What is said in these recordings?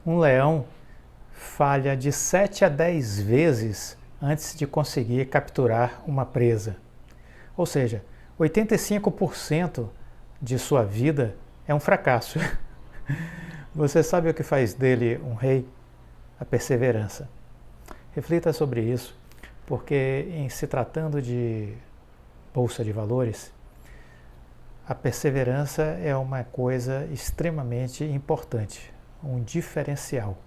Um leão falha de 7 a 10 vezes antes de conseguir capturar uma presa. Ou seja, 85% de sua vida é um fracasso. Você sabe o que faz dele um rei? A perseverança. Reflita sobre isso, porque em se tratando de bolsa de valores, a perseverança é uma coisa extremamente importante, um diferencial.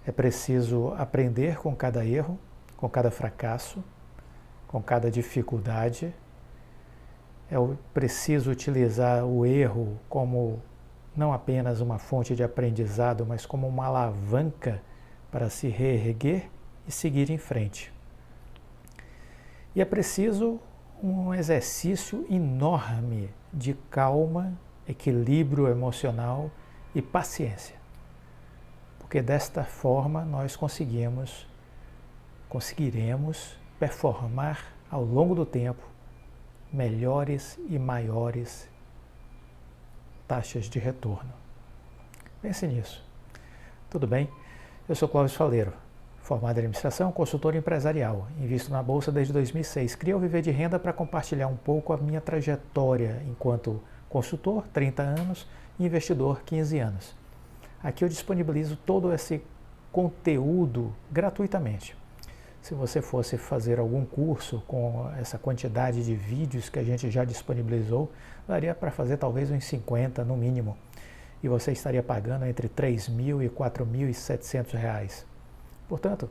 É preciso aprender com cada erro, com cada fracasso, com cada dificuldade. É preciso utilizar o erro como não apenas uma fonte de aprendizado, mas como uma alavanca para se reerguer e seguir em frente. E é preciso um exercício enorme de calma, equilíbrio emocional e paciência. Porque desta forma nós conseguiremos performar ao longo do tempo melhores e maiores taxas de retorno. Pense nisso. Tudo bem? Eu sou Cláudio Faleiro, formado em administração, consultor empresarial. Invisto na Bolsa desde 2006. Criei o Viver de Renda para compartilhar um pouco a minha trajetória enquanto consultor, 30 anos, e investidor, 15 anos. Aqui eu disponibilizo todo esse conteúdo gratuitamente. Se você fosse fazer algum curso com essa quantidade de vídeos que a gente já disponibilizou, daria para fazer talvez uns 50 no mínimo. E você estaria pagando entre R$3.000 e R$4.700. Portanto,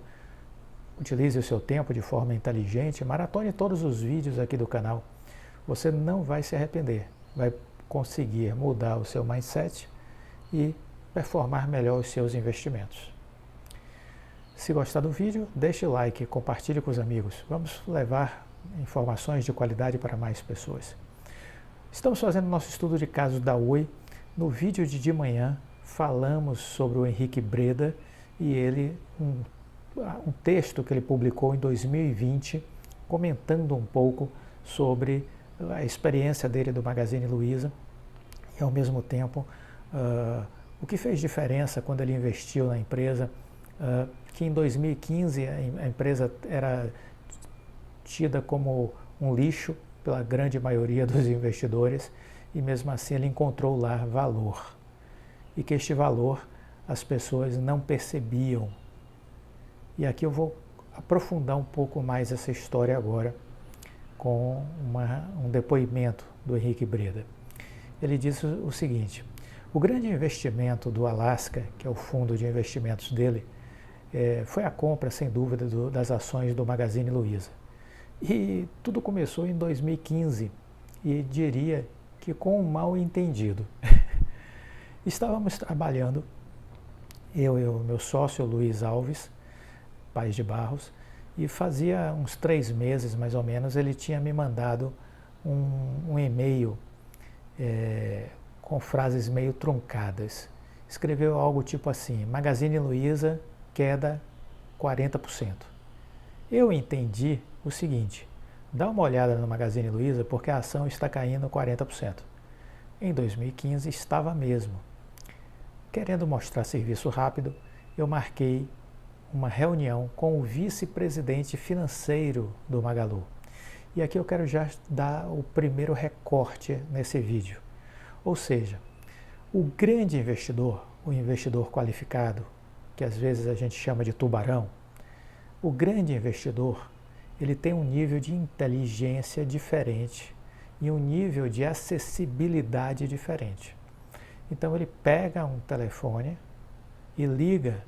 utilize o seu tempo de forma inteligente, maratone todos os vídeos aqui do canal. Você não vai se arrepender, vai conseguir mudar o seu mindset e performar melhor os seus investimentos. Se gostar do vídeo, deixe o like, compartilhe com os amigos. Vamos levar informações de qualidade para mais pessoas. Estamos fazendo nosso estudo de casos da Oi. No vídeo de manhã, falamos sobre o Henrique Breda e um texto que ele publicou em 2020, comentando um pouco sobre a experiência dele do Magazine Luiza e, ao mesmo tempo, o que fez diferença quando ele investiu na empresa, que em 2015 a empresa era tida como um lixo pela grande maioria dos investidores e mesmo assim ele encontrou lá valor e que este valor as pessoas não percebiam. E aqui eu vou aprofundar um pouco mais essa história agora com um depoimento do Henrique Breda. Ele disse o seguinte: o grande investimento do Alaska, que é o fundo de investimentos dele, foi a compra, sem dúvida, das ações do Magazine Luiza. E tudo começou em 2015, e diria que com um mal entendido. Estávamos trabalhando, eu e o meu sócio Luiz Alves, Paes de Barros, e fazia uns 3 meses, mais ou menos, ele tinha me mandado um e-mail com frases meio truncadas. Escreveu algo tipo assim: Magazine Luiza, queda 40%. Eu entendi o seguinte: dá uma olhada no Magazine Luiza porque a ação está caindo 40%. Em 2015 estava mesmo. Querendo mostrar serviço rápido, eu marquei uma reunião com o vice-presidente financeiro do Magalu. E aqui eu quero já dar o primeiro recorte nesse vídeo. Ou seja, o grande investidor, o investidor qualificado, que às vezes a gente chama de tubarão, o grande investidor, ele tem um nível de inteligência diferente e um nível de acessibilidade diferente. Então ele pega um telefone e liga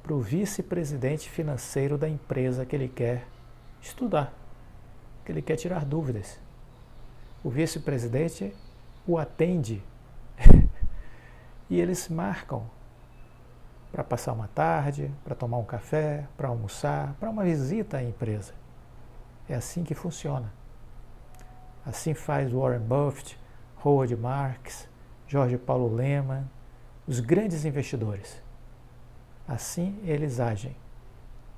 para o vice-presidente financeiro da empresa que ele quer estudar, que ele quer tirar dúvidas. O vice-presidente o atende e eles marcam para passar uma tarde, para tomar um café, para almoçar, para uma visita à empresa. É assim que funciona. Assim faz Warren Buffett, Howard Marks, Jorge Paulo Lemann, os grandes investidores. Assim eles agem.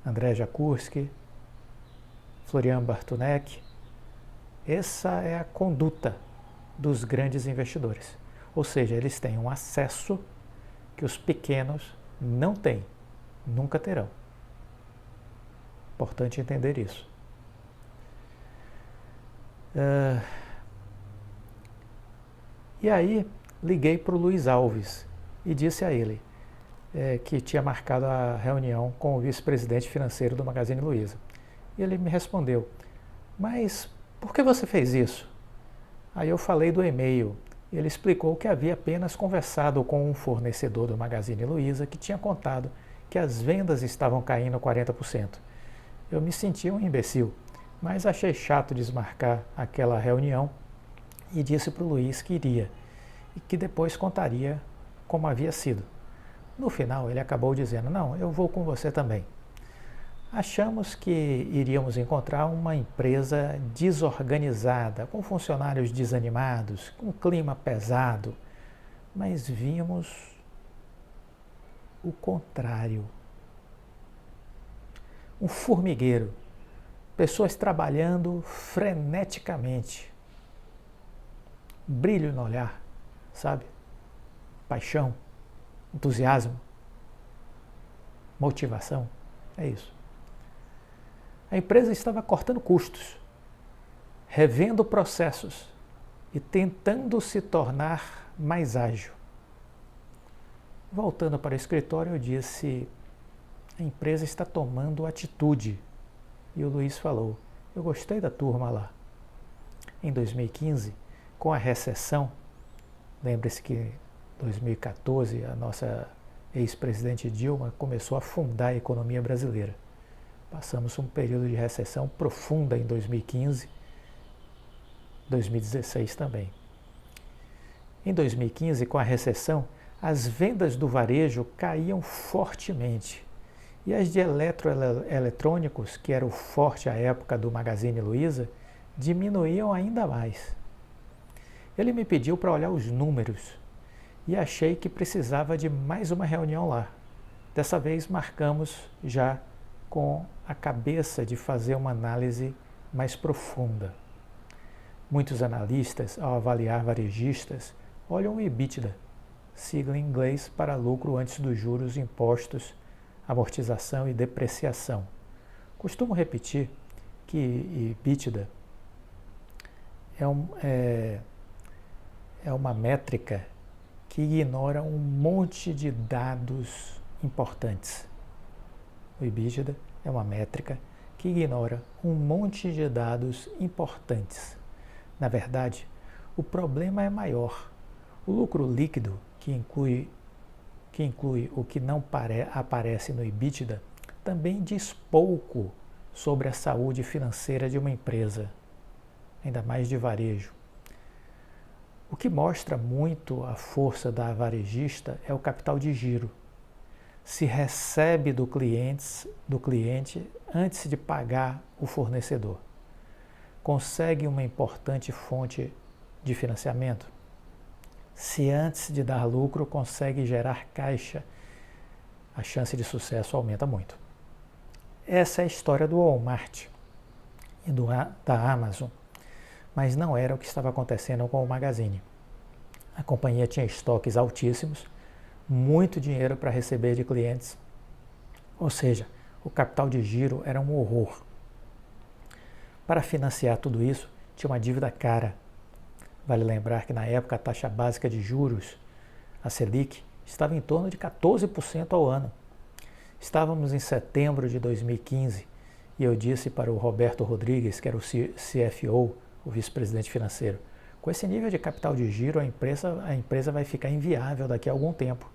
André Jakurski, Florian Bartunek. Essa é a conduta dos grandes investidores. Ou seja, eles têm um acesso que os pequenos Não tem, nunca terão. Importante entender isso. E aí liguei para o Luiz Alves e disse a ele que tinha marcado a reunião com o vice-presidente financeiro do Magazine Luiza. E ele me respondeu, mas por que você fez isso? Aí eu falei do e-mail. Ele explicou que havia apenas conversado com um fornecedor do Magazine Luiza que tinha contado que as vendas estavam caindo 40%. Eu me senti um imbecil, mas achei chato desmarcar aquela reunião e disse para o Luiz que iria e que depois contaria como havia sido. No final ele acabou dizendo, não, eu vou com você também. Achamos que iríamos encontrar uma empresa desorganizada, com funcionários desanimados, com um clima pesado, mas vimos o contrário. Um formigueiro, pessoas trabalhando freneticamente, brilho no olhar, sabe? Paixão, entusiasmo, motivação, é isso. A empresa estava cortando custos, revendo processos e tentando se tornar mais ágil. Voltando para o escritório, eu disse, a empresa está tomando atitude. E o Luiz falou, eu gostei da turma lá. Em 2015, com a recessão, lembre-se que em 2014 a nossa ex-presidente Dilma começou a afundar a economia brasileira. Passamos um período de recessão profunda em 2015, 2016 também. Em 2015, com a recessão, as vendas do varejo caíam fortemente. E as de eletrônicos, que era o forte à época do Magazine Luiza, diminuíam ainda mais. Ele me pediu para olhar os números e achei que precisava de mais uma reunião lá. Dessa vez marcamos já com a cabeça de fazer uma análise mais profunda. Muitos analistas, ao avaliar varejistas, olham o EBITDA, sigla em inglês para lucro antes dos juros, impostos, amortização e depreciação. Costumo repetir que EBITDA é uma métrica que ignora um monte de dados importantes. O EBITDA é uma métrica que ignora um monte de dados importantes. Na verdade, o problema é maior. O lucro líquido, que inclui o que não aparece no EBITDA, também diz pouco sobre a saúde financeira de uma empresa, ainda mais de varejo. O que mostra muito a força da varejista é o capital de giro. Se recebe do cliente antes de pagar o fornecedor. Consegue uma importante fonte de financiamento. Se antes de dar lucro consegue gerar caixa, a chance de sucesso aumenta muito. Essa é a história do Walmart e da Amazon, mas não era o que estava acontecendo com o Magazine. A companhia tinha estoques altíssimos, muito dinheiro para receber de clientes, ou seja, o capital de giro era um horror. Para financiar tudo isso, tinha uma dívida cara. Vale lembrar que na época a taxa básica de juros, a Selic, estava em torno de 14% ao ano. Estávamos em setembro de 2015 e eu disse para o Roberto Rodrigues, que era o CFO, o vice-presidente financeiro, com esse nível de capital de giro a empresa vai ficar inviável daqui a algum tempo.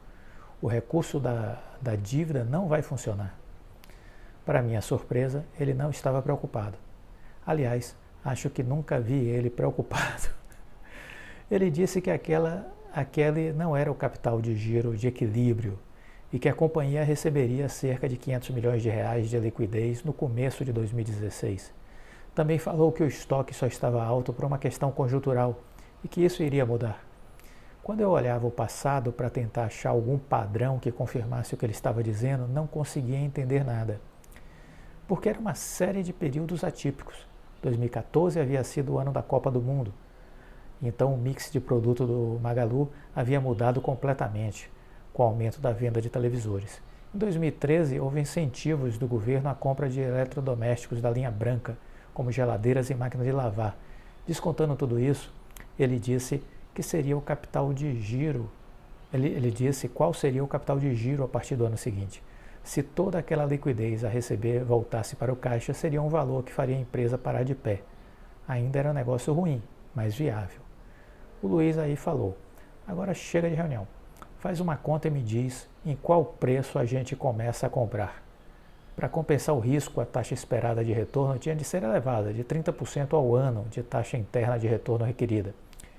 O recurso da dívida não vai funcionar. Para minha surpresa, ele não estava preocupado. Aliás, acho que nunca vi ele preocupado. Ele disse que aquele não era o capital de giro de equilíbrio e que a companhia receberia cerca de 500 milhões de reais de liquidez no começo de 2016. Também falou que o estoque só estava alto por uma questão conjuntural e que isso iria mudar. Quando eu olhava o passado para tentar achar algum padrão que confirmasse o que ele estava dizendo, não conseguia entender nada. Porque era uma série de períodos atípicos. 2014 havia sido o ano da Copa do Mundo. Então o mix de produto do Magalu havia mudado completamente. com o aumento da venda de televisores. Em 2013, houve incentivos do governo à compra de eletrodomésticos da linha branca, como geladeiras e máquinas de lavar. Descontando tudo isso, ele disse que seria o capital de giro. Ele disse qual seria o capital de giro a partir do ano seguinte. Se toda aquela liquidez a receber voltasse para o caixa, seria um valor que faria a empresa parar de pé. Ainda era um negócio ruim, mas viável. O Luiz aí falou: agora chega de reunião. Faz uma conta e me diz em qual preço a gente começa a comprar. Para compensar o risco, a taxa esperada de retorno tinha de ser elevada, de 30% ao ano de taxa interna de retorno requerida.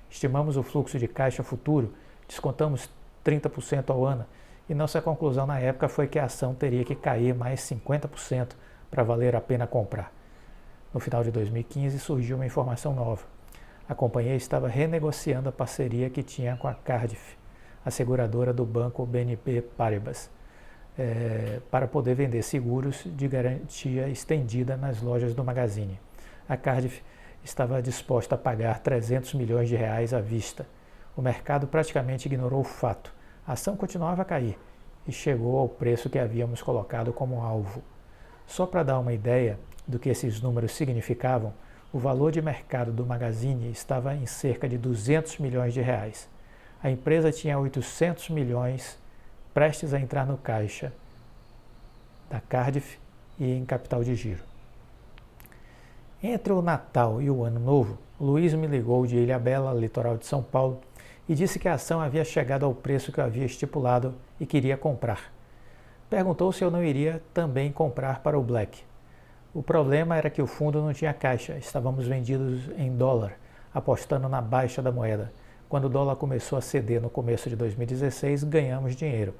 Estimamos o fluxo de caixa futuro, descontamos 30% ao ano, e nossa conclusão na época foi que a ação teria que cair mais 50% para valer a pena comprar. No final de 2015 surgiu uma informação nova. A companhia estava renegociando a parceria que tinha com a Cardiff, a seguradora do banco BNP Paribas, para poder vender seguros de garantia estendida nas lojas do Magazine. A Cardiff estava disposta a pagar 300 milhões de reais à vista. O mercado praticamente ignorou o fato. A ação continuava a cair e chegou ao preço que havíamos colocado como alvo. Só para dar uma ideia do que esses números significavam, o valor de mercado do Magazine estava em cerca de 200 milhões de reais. A empresa tinha 800 milhões prestes a entrar no caixa da Cardiff e em capital de giro. Entre o Natal e o Ano Novo, Luiz me ligou de Ilhabela, litoral de São Paulo, e disse que a ação havia chegado ao preço que eu havia estipulado e queria comprar. Perguntou se eu não iria também comprar para o Black. O problema era que o fundo não tinha caixa, estávamos vendidos em dólar, apostando na baixa da moeda. Quando o dólar começou a ceder no começo de 2016, ganhamos dinheiro.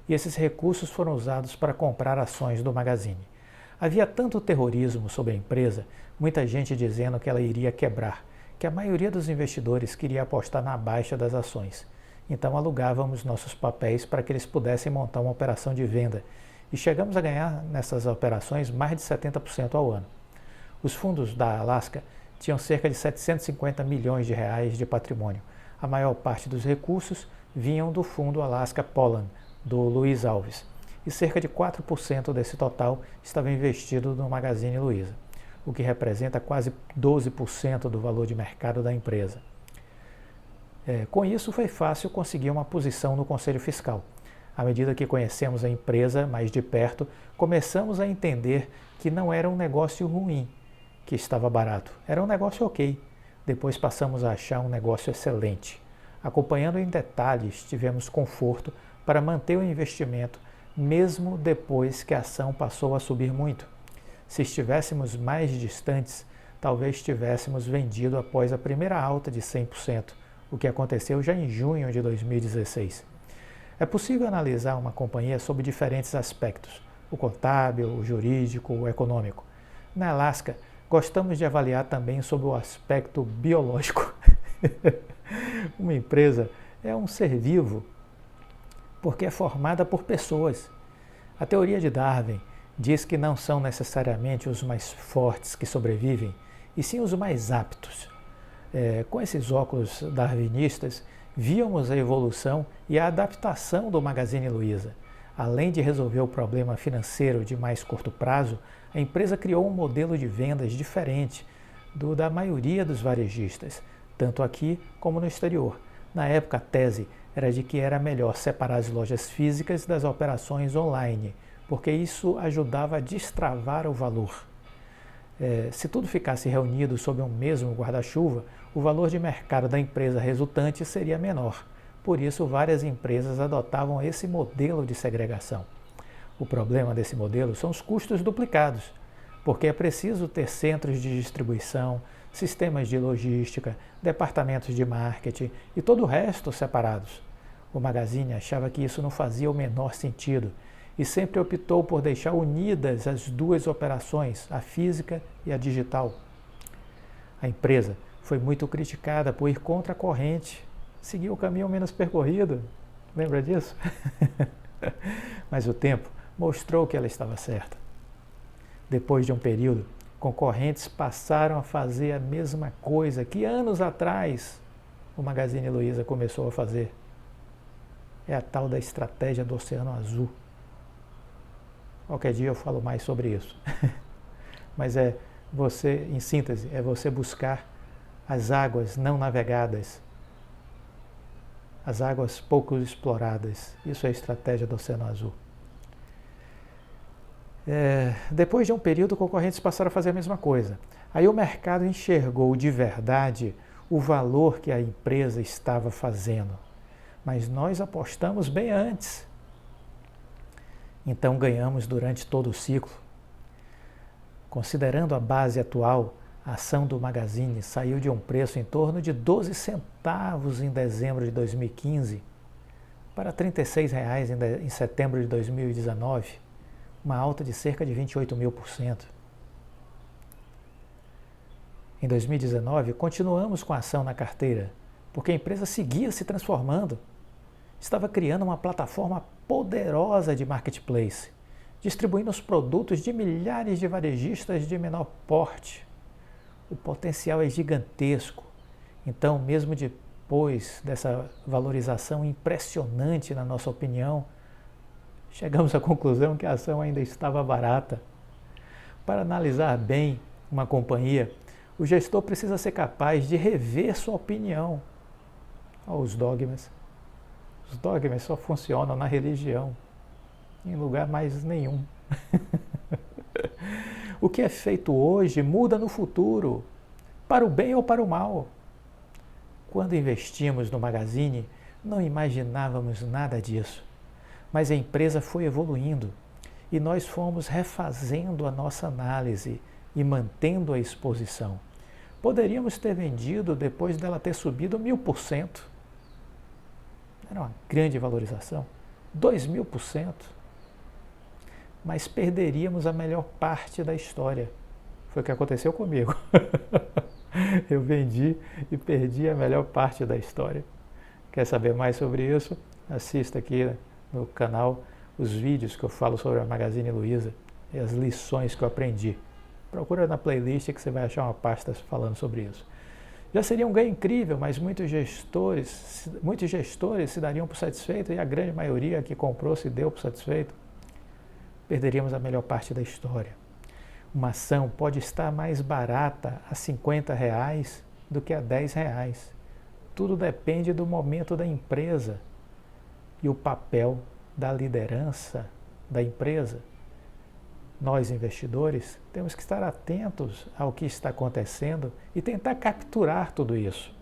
E esses recursos foram usados para comprar ações do Magazine. Havia tanto terrorismo sobre a empresa, muita gente dizendo que ela iria quebrar, que a maioria dos investidores queria apostar na baixa das ações. Então alugávamos nossos papéis para que eles pudessem montar uma operação de venda. E chegamos a ganhar nessas operações mais de 70% ao ano. Os fundos da Alaska tinham cerca de 750 milhões de reais de patrimônio. A maior parte dos recursos vinham do fundo Alaska Poland, do Luiz Alves, e cerca de 4% desse total estava investido no Magazine Luiza, o que representa quase 12% do valor de mercado da empresa. Com isso, foi fácil conseguir uma posição no Conselho Fiscal. À medida que conhecemos a empresa mais de perto, começamos a entender que não era um negócio ruim, que estava barato. Era um negócio ok. Depois passamos a achar um negócio excelente. Acompanhando em detalhes, tivemos conforto para manter o investimento, mesmo depois que a ação passou a subir muito. Se estivéssemos mais distantes, talvez tivéssemos vendido após a primeira alta de 100%, o que aconteceu já em junho de 2016. É possível analisar uma companhia sob diferentes aspectos, o contábil, o jurídico, o econômico. Na Alaska, gostamos de avaliar também sob o aspecto biológico. Uma empresa é um ser vivo porque é formada por pessoas. A teoria de Darwin diz que não são necessariamente os mais fortes que sobrevivem, e sim os mais aptos. Com esses óculos darwinistas, víamos a evolução e a adaptação do Magazine Luiza. Além de resolver o problema financeiro de mais curto prazo, a empresa criou um modelo de vendas diferente do da maioria dos varejistas, tanto aqui como no exterior. Na época, a tese era de que era melhor separar as lojas físicas das operações online, porque isso ajudava a destravar o valor. Se tudo ficasse reunido sob um mesmo guarda-chuva, o valor de mercado da empresa resultante seria menor. Por isso, várias empresas adotavam esse modelo de segregação. O problema desse modelo são os custos duplicados, porque é preciso ter centros de distribuição, sistemas de logística, departamentos de marketing e todo o resto separados. O Magazine achava que isso não fazia o menor sentido e sempre optou por deixar unidas as duas operações, a física e a digital. A empresa foi muito criticada por ir contra a corrente, seguir o caminho menos percorrido. Lembra disso? Mas o tempo mostrou que ela estava certa. Depois de um período, concorrentes passaram a fazer a mesma coisa que anos atrás o Magazine Luiza começou a fazer. É a tal da estratégia do Oceano Azul. Qualquer dia eu falo mais sobre isso. Mas é você, em síntese, é você buscar as águas não navegadas, as águas pouco exploradas. Isso é a estratégia do Oceano Azul. Depois de um período, concorrentes passaram a fazer a mesma coisa. Aí o mercado enxergou de verdade o valor que a empresa estava fazendo. Mas nós apostamos bem antes. Então ganhamos durante todo o ciclo. Considerando a base atual, a ação do Magazine saiu de um preço em torno de 12 centavos em dezembro de 2015 para R$ 36,00 em setembro de 2019, uma alta de cerca de 28.000%. Em 2019, continuamos com a ação na carteira, porque a empresa seguia se transformando. Estava criando uma plataforma poderosa de marketplace, distribuindo os produtos de milhares de varejistas de menor porte. O potencial é gigantesco. Então, mesmo depois dessa valorização impressionante, na nossa opinião, chegamos à conclusão que a ação ainda estava barata. Para analisar bem uma companhia, o gestor precisa ser capaz de rever sua opinião. Olha os dogmas. Os dogmas só funcionam na religião, em lugar mais nenhum. O que é feito hoje muda no futuro, para o bem ou para o mal. Quando investimos no Magazine, não imaginávamos nada disso, mas a empresa foi evoluindo e nós fomos refazendo a nossa análise e mantendo a exposição. Poderíamos ter vendido depois dela ter subido 1000%. Era uma grande valorização, 2000%. Mas perderíamos a melhor parte da história. Foi o que aconteceu comigo. Eu vendi e perdi a melhor parte da história. Quer saber mais sobre isso? Assista aqui no canal os vídeos que eu falo sobre a Magazine Luiza e as lições que eu aprendi. Procura na playlist que você vai achar uma pasta falando sobre isso. Já seria um ganho incrível, mas muitos gestores se dariam por satisfeitos e a grande maioria que comprou se deu por satisfeito. Perderíamos a melhor parte da história. Uma ação pode estar mais barata a R$50 do que a R$10. Tudo depende do momento da empresa e o papel da liderança da empresa. Nós, investidores, temos que estar atentos ao que está acontecendo e tentar capturar tudo isso.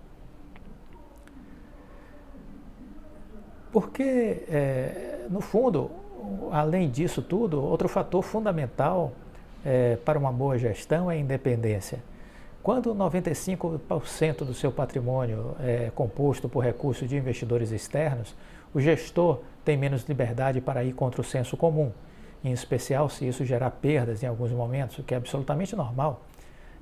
Porque, no fundo, além disso tudo, outro fator fundamental para uma boa gestão é a independência. Quando 95% do seu patrimônio é composto por recursos de investidores externos, o gestor tem menos liberdade para ir contra o senso comum, em especial se isso gerar perdas em alguns momentos, o que é absolutamente normal.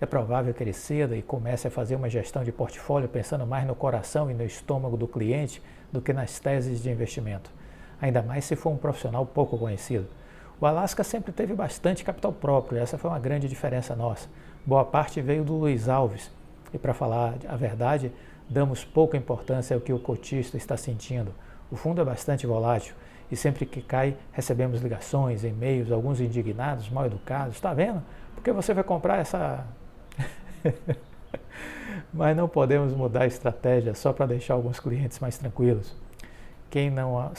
É provável que ele ceda e comece a fazer uma gestão de portfólio pensando mais no coração e no estômago do cliente do que nas teses de investimento, ainda mais se for um profissional pouco conhecido. O Alasca sempre teve bastante capital próprio, essa foi uma grande diferença nossa. Boa parte veio do Luiz Alves, e para falar a verdade, damos pouca importância ao que o cotista está sentindo. O fundo é bastante volátil, e sempre que cai, recebemos ligações, e-mails, alguns indignados, mal educados. Está vendo? Por que você vai comprar essa... Mas não podemos mudar a estratégia só para deixar alguns clientes mais tranquilos. Quem não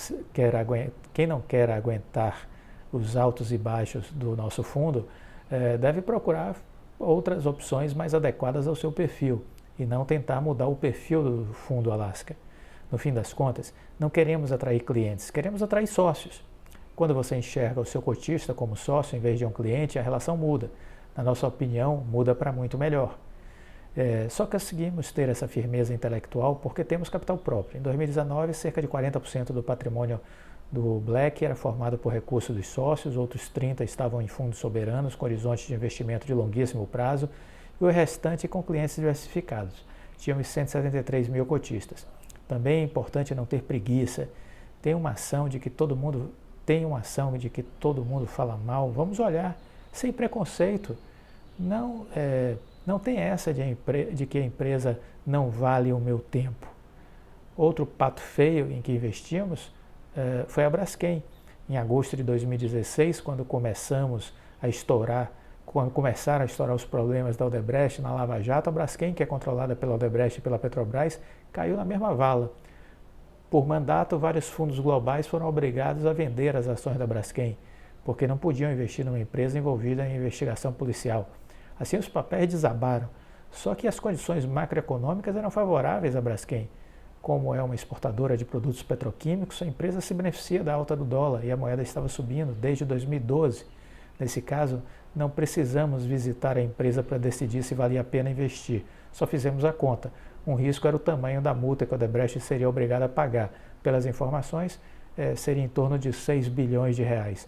quer aguentar os altos e baixos do nosso fundo, deve procurar outras opções mais adequadas ao seu perfil e não tentar mudar o perfil do fundo Alasca. No fim das contas, não queremos atrair clientes, queremos atrair sócios. Quando você enxerga o seu cotista como sócio em vez de um cliente, a relação muda. Na nossa opinião, muda para muito melhor. Só conseguimos ter essa firmeza intelectual porque temos capital próprio. Em 2019, cerca de 40% do patrimônio do Black era formado por recursos dos sócios, outros 30% estavam em fundos soberanos com horizonte de investimento de longuíssimo prazo e o restante com clientes diversificados. Tínhamos 173 mil cotistas. Também é importante não ter preguiça. Tem uma ação de que todo mundo fala mal. Vamos olhar sem preconceito. Não tem essa de que a empresa não vale o meu tempo. Outro pato feio em que investimos foi a Braskem. Em agosto de 2016, quando começaram a estourar os problemas da Odebrecht na Lava Jato, a Braskem, que é controlada pela Odebrecht e pela Petrobras, caiu na mesma vala. Por mandato, vários fundos globais foram obrigados a vender as ações da Braskem, porque não podiam investir numa empresa envolvida em investigação policial. Assim, os papéis desabaram. Só que as condições macroeconômicas eram favoráveis à Braskem. Como é uma exportadora de produtos petroquímicos, a empresa se beneficia da alta do dólar e a moeda estava subindo desde 2012. Nesse caso, não precisamos visitar a empresa para decidir se valia a pena investir. Só fizemos a conta. Um risco era o tamanho da multa que a Odebrecht seria obrigada a pagar. Pelas informações, seria em torno de 6 bilhões de reais.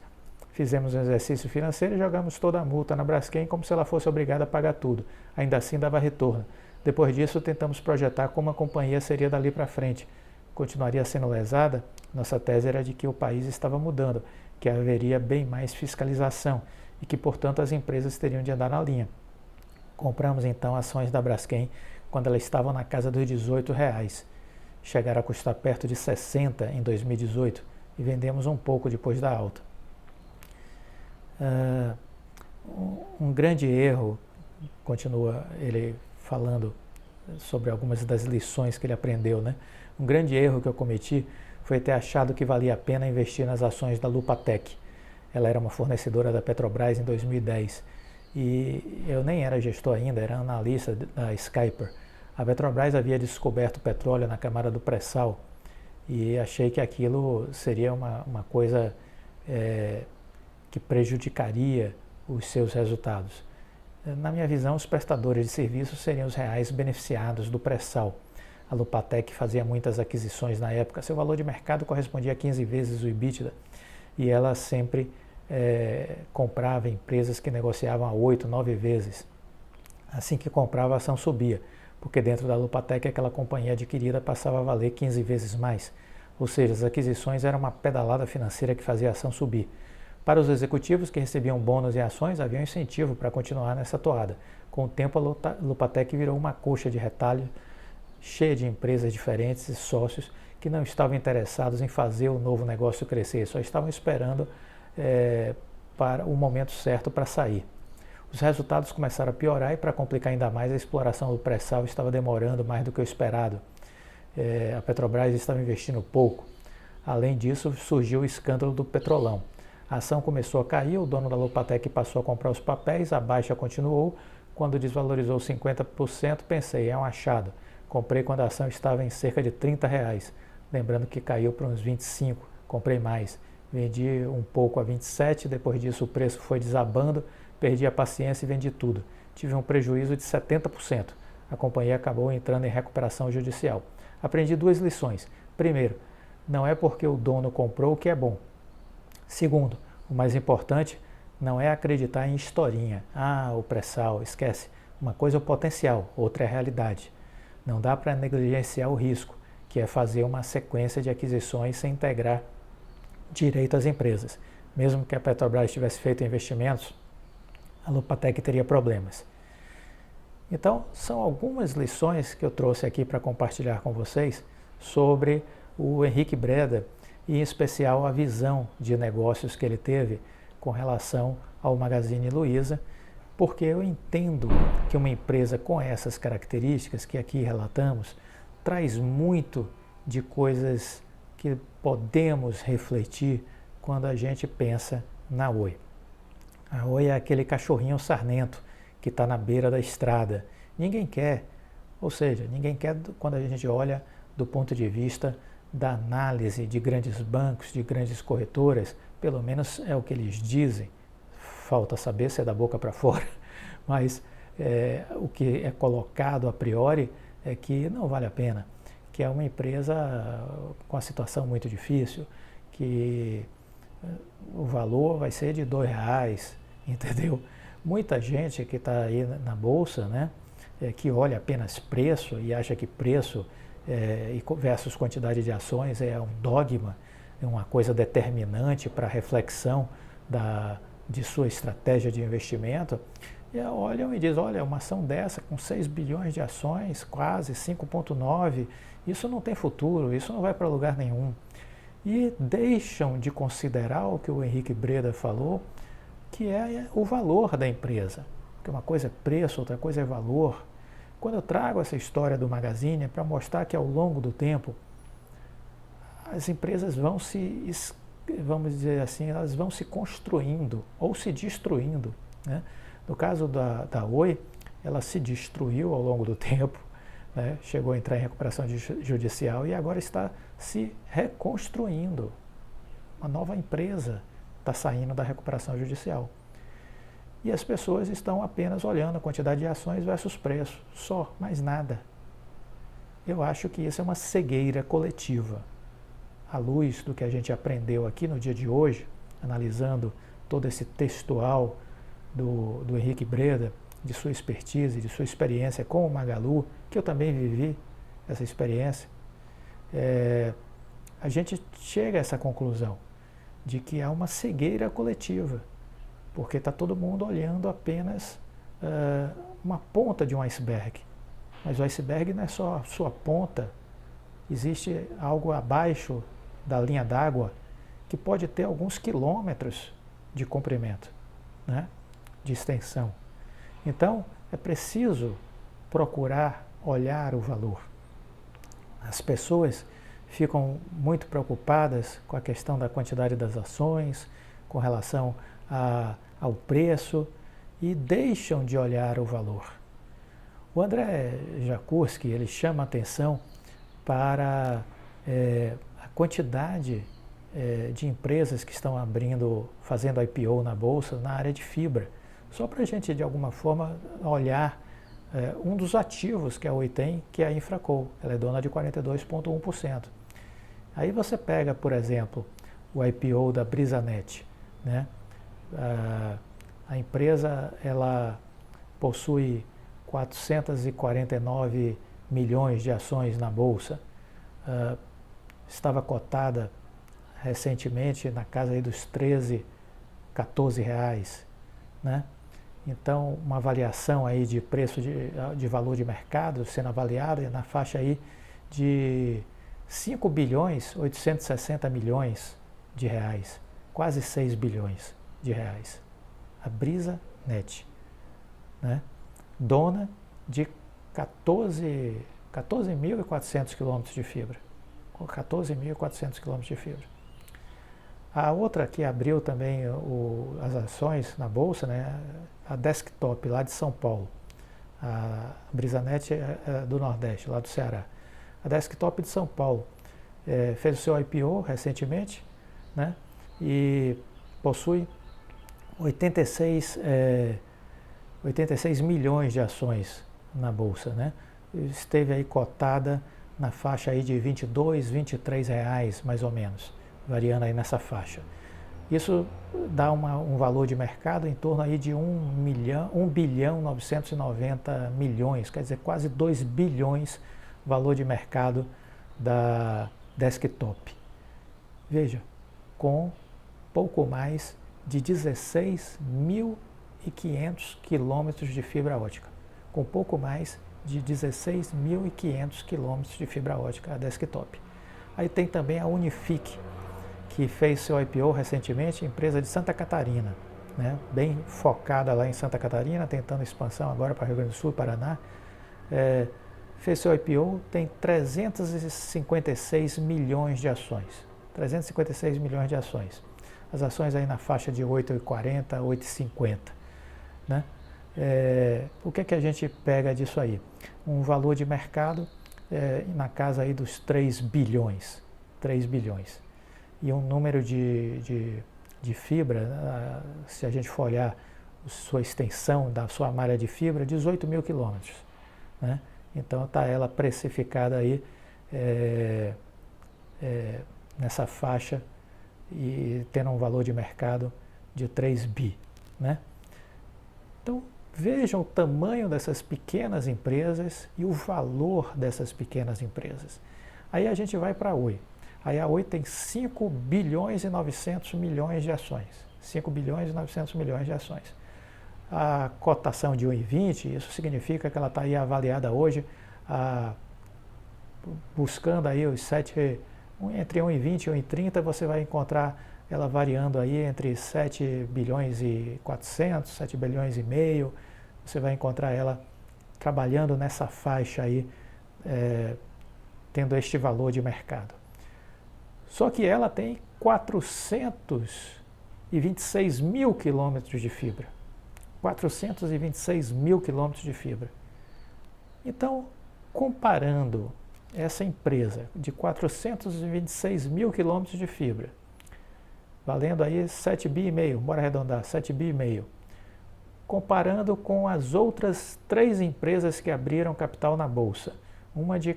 Fizemos um exercício financeiro e jogamos toda a multa na Braskem como se ela fosse obrigada a pagar tudo. Ainda assim dava retorno. Depois disso, tentamos projetar como a companhia seria dali para frente. Continuaria sendo lesada? Nossa tese era de que o país estava mudando, que haveria bem mais fiscalização e que, portanto, as empresas teriam de andar na linha. Compramos então ações da Braskem quando elas estavam na casa dos R$18. Chegaram a custar perto de 60 em 2018 e vendemos um pouco depois da alta. Um grande erro, continua ele falando sobre algumas das lições que ele aprendeu, né? Um grande erro que eu cometi foi ter achado que valia a pena investir nas ações da Lupatec. Ela era uma fornecedora da Petrobras em 2010 e eu nem era gestor ainda, era analista da Skyper. A Petrobras havia descoberto petróleo na camada do pré-sal e achei que aquilo seria uma coisa que prejudicaria os seus resultados. Na minha visão, os prestadores de serviços seriam os reais beneficiados do pré-sal. A Lupatec fazia muitas aquisições na época, seu valor de mercado correspondia a 15 vezes o EBITDA e ela sempre comprava empresas que negociavam a 8, 9 vezes. Assim que comprava, a ação subia, porque dentro da Lupatec aquela companhia adquirida passava a valer 15 vezes mais. Ou seja, as aquisições eram uma pedalada financeira que fazia a ação subir. Para os executivos que recebiam bônus e ações, havia um incentivo para continuar nessa toada. Com o tempo, a Lupatec virou uma coxa de retalho, cheia de empresas diferentes e sócios que não estavam interessados em fazer o novo negócio crescer, só estavam esperando para o momento certo para sair. Os resultados começaram a piorar e, para complicar ainda mais, a exploração do pré-sal estava demorando mais do que o esperado. A Petrobras estava investindo pouco. Além disso, surgiu o escândalo do Petrolão. A ação começou a cair, o dono da Lupatec passou a comprar os papéis, a baixa continuou. Quando desvalorizou 50%, pensei, é um achado. Comprei quando a ação estava em cerca de R$30. Lembrando que caiu para uns 25, comprei mais. Vendi um pouco a 27, depois disso o preço foi desabando, perdi a paciência e vendi tudo. Tive um prejuízo de 70%. A companhia acabou entrando em recuperação judicial. Aprendi 2 lições. Primeiro, não é porque o dono comprou que é bom. Segundo, o mais importante não é acreditar em historinha. O pré-sal, esquece. Uma coisa é o potencial, outra é a realidade. Não dá para negligenciar o risco, que é fazer uma sequência de aquisições sem integrar direito às empresas. Mesmo que a Petrobras tivesse feito investimentos, a Lupatec teria problemas. Então, são algumas lições que eu trouxe aqui para compartilhar com vocês sobre o Henrique Breda, e em especial a visão de negócios que ele teve com relação ao Magazine Luiza, porque eu entendo que uma empresa com essas características que aqui relatamos traz muito de coisas que podemos refletir quando a gente pensa na Oi. A Oi é aquele cachorrinho sarnento que está na beira da estrada. Ninguém quer, ou seja, ninguém quer quando a gente olha do ponto de vista da análise de grandes bancos, de grandes corretoras, pelo menos é o que eles dizem, falta saber se é da boca para fora, mas o que é colocado a priori é que não vale a pena, que é uma empresa com a situação muito difícil, que o valor vai ser de R$2, entendeu? Muita gente que está aí na bolsa, né, que olha apenas preço e acha que preço versus quantidade de ações é um dogma, é uma coisa determinante para a reflexão de sua estratégia de investimento, e olham e dizem, olha, uma ação dessa com 6 bilhões de ações, quase 5,9, isso não tem futuro, isso não vai para lugar nenhum. e deixam de considerar o que o Henrique Breda falou, que é o valor da empresa. Porque uma coisa é preço, outra coisa é valor. Quando eu trago essa história do Magazine é para mostrar que ao longo do tempo as empresas vão se, vamos dizer assim, elas vão se construindo ou se destruindo, né? No caso da Oi, ela se destruiu ao longo do tempo, né? Chegou a entrar em recuperação judicial e agora está se reconstruindo. Uma nova empresa está saindo da recuperação judicial. E as pessoas estão apenas olhando a quantidade de ações versus preço, só, mais nada. Eu acho que isso é uma cegueira coletiva. À luz do que a gente aprendeu aqui no dia de hoje, analisando todo esse textual do Henrique Breda, de sua expertise, de sua experiência com o Magalu, que eu também vivi essa experiência, a gente chega a essa conclusão de que há uma cegueira coletiva, porque está todo mundo olhando apenas uma ponta de um iceberg. Mas o iceberg não é só a sua ponta, existe algo abaixo da linha d'água que pode ter alguns quilômetros de comprimento, né? De extensão. Então, é preciso procurar olhar o valor. As pessoas ficam muito preocupadas com a questão da quantidade das ações, com relação ao preço, e deixam de olhar o valor. O André Jakurski, ele chama a atenção para a quantidade de empresas que estão fazendo IPO na Bolsa na área de fibra. Só para a gente, de alguma forma, olhar um dos ativos que a Oi tem, que é a Infraco. Ela é dona de 42,1%. Aí você pega, por exemplo, o IPO da Brisanet, né? A empresa, ela possui 449 milhões de ações na Bolsa. Estava cotada recentemente na casa aí dos 13, 14 reais, né? Então, uma avaliação aí de preço de valor de mercado sendo avaliada na faixa aí de 5 bilhões 860 milhões de reais, quase 6 bilhões de reais. A Brisanet, né? Dona de 14.400 quilômetros de fibra. 14.400 quilômetros de fibra. A outra que abriu também as ações na Bolsa, né, a Desktop, lá de São Paulo. A Brisanet é do Nordeste, lá do Ceará. A Desktop de São Paulo fez o seu IPO recentemente, né, e possui 86 milhões de ações na Bolsa, né? Esteve aí cotada na faixa aí de 22, 23 reais, mais ou menos, variando aí nessa faixa. Isso dá um valor de mercado em torno aí de 1 bilhão 990 milhões, quer dizer, quase 2 bilhões valor de mercado da Desktop. Veja, com pouco mais de 16.500 quilômetros de fibra ótica. Com pouco mais de 16.500 quilômetros de fibra ótica, a Desktop. Aí tem também a Unifique, que fez seu IPO recentemente, empresa de Santa Catarina, né? Bem focada lá em Santa Catarina, tentando expansão agora para Rio Grande do Sul e Paraná. Fez seu IPO, tem 356 milhões de ações. 356 milhões de ações. As ações aí na faixa de 8,40, 8,50, né? O que é que a gente pega disso aí? Um valor de mercado na casa aí dos 3 bilhões. 3 bilhões. E um número de fibra, se a gente for olhar sua extensão da sua malha de fibra, 18 mil quilômetros, né? Então está ela precificada aí nessa faixa e tendo um valor de mercado de 3 bi, né? Então vejam o tamanho dessas pequenas empresas e o valor dessas pequenas empresas. Aí a gente vai para a Oi. Aí a Oi tem 5 bilhões e 900 milhões de ações. 5 bilhões e 900 milhões de ações. A cotação de 1,20, isso significa que ela está aí avaliada hoje, buscando aí os Entre 1,20 e 1,30 você vai encontrar ela variando aí entre 7 bilhões e 400, 7 bilhões e meio. Você vai encontrar ela trabalhando nessa faixa aí, tendo este valor de mercado. Só que ela tem 426 mil quilômetros de fibra. 426 mil quilômetros de fibra. Então, comparando essa empresa de 426 mil quilômetros de fibra, valendo aí 7,5 bi, bora arredondar, 7,5 bi, comparando com as outras 3 empresas que abriram capital na Bolsa, uma de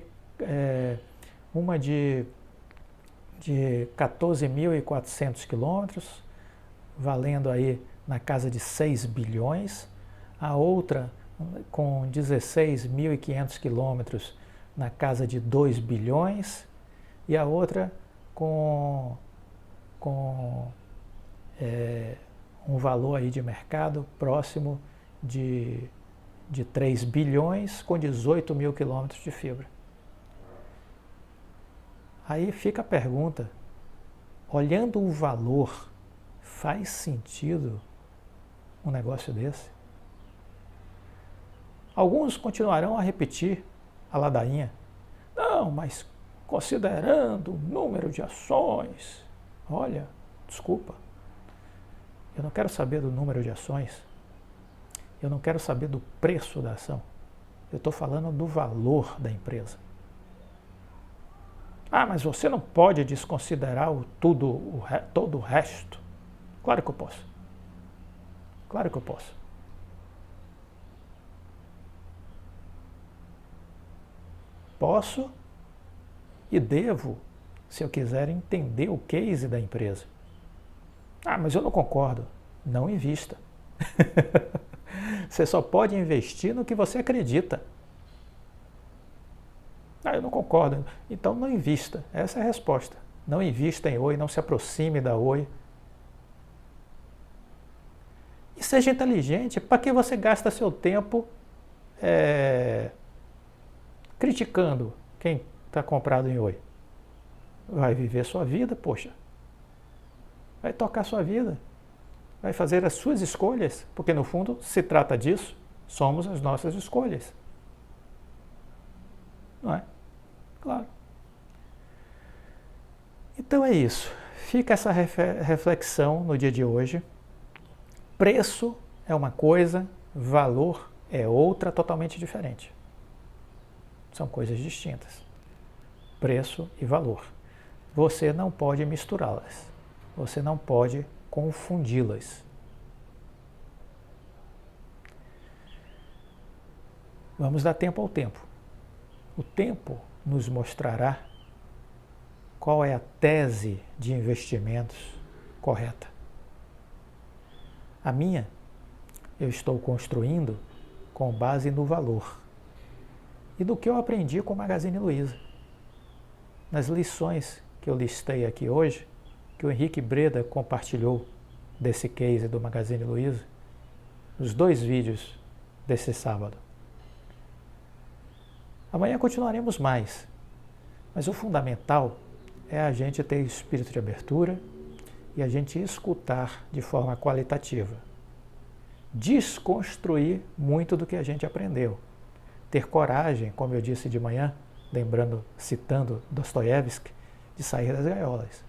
14.400 quilômetros, valendo aí na casa de 6 bilhões, a outra com 16.500 quilômetros na casa de 2 bilhões e a outra com um valor aí de mercado próximo de 3 bilhões com 18 mil quilômetros de fibra. Aí fica a pergunta, olhando o valor, faz sentido um negócio desse? Alguns continuarão a repetir a ladainha. Não, mas considerando o número de ações, olha, desculpa, eu não quero saber do número de ações, eu não quero saber do preço da ação, eu estou falando do valor da empresa. Ah, mas você não pode desconsiderar todo o resto. Claro que eu posso. Claro que eu posso. Posso e devo, se eu quiser entender o case da empresa. Ah, mas eu não concordo. Não invista. Você só pode investir no que você acredita. Ah, eu não concordo. Então não invista. Essa é a resposta. Não invista em Oi, não se aproxime da Oi. E seja inteligente. Para que você gasta seu tempo criticando quem está comprado em Oi? Vai viver sua vida, poxa. Vai tocar sua vida. Vai fazer as suas escolhas, porque no fundo se trata disso. Somos as nossas escolhas. Não é? Claro. Então é isso. Fica essa reflexão no dia de hoje. Preço é uma coisa, valor é outra totalmente diferente. São coisas distintas. Preço e valor. Você não pode misturá-las. Você não pode confundi-las. Vamos dar tempo ao tempo. O tempo nos mostrará qual é a tese de investimentos correta. A minha, eu estou construindo com base no valor e do que eu aprendi com o Magazine Luiza. Nas lições que eu listei aqui hoje, que o Henrique Breda compartilhou desse case do Magazine Luiza, os 2 vídeos desse sábado. Amanhã continuaremos mais, mas o fundamental é a gente ter espírito de abertura e a gente escutar de forma qualitativa. Desconstruir muito do que a gente aprendeu. Ter coragem, como eu disse de manhã, citando Dostoiévski, de sair das gaiolas.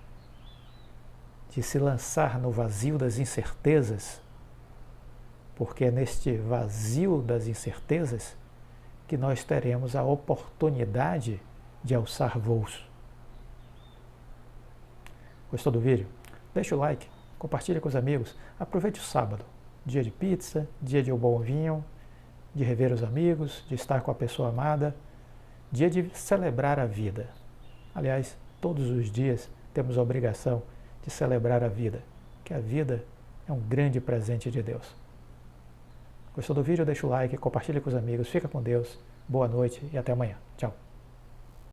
De se lançar no vazio das incertezas, porque é neste vazio das incertezas que nós teremos a oportunidade de alçar voos. Gostou do vídeo? Deixa o like, compartilha com os amigos, aproveite o sábado, dia de pizza, dia de um bom vinho, de rever os amigos, de estar com a pessoa amada, dia de celebrar a vida. Aliás, todos os dias temos a obrigação de celebrar a vida, que a vida é um grande presente de Deus. Gostou do vídeo? Deixa o like, compartilha com os amigos, fica com Deus, boa noite e até amanhã. Tchau.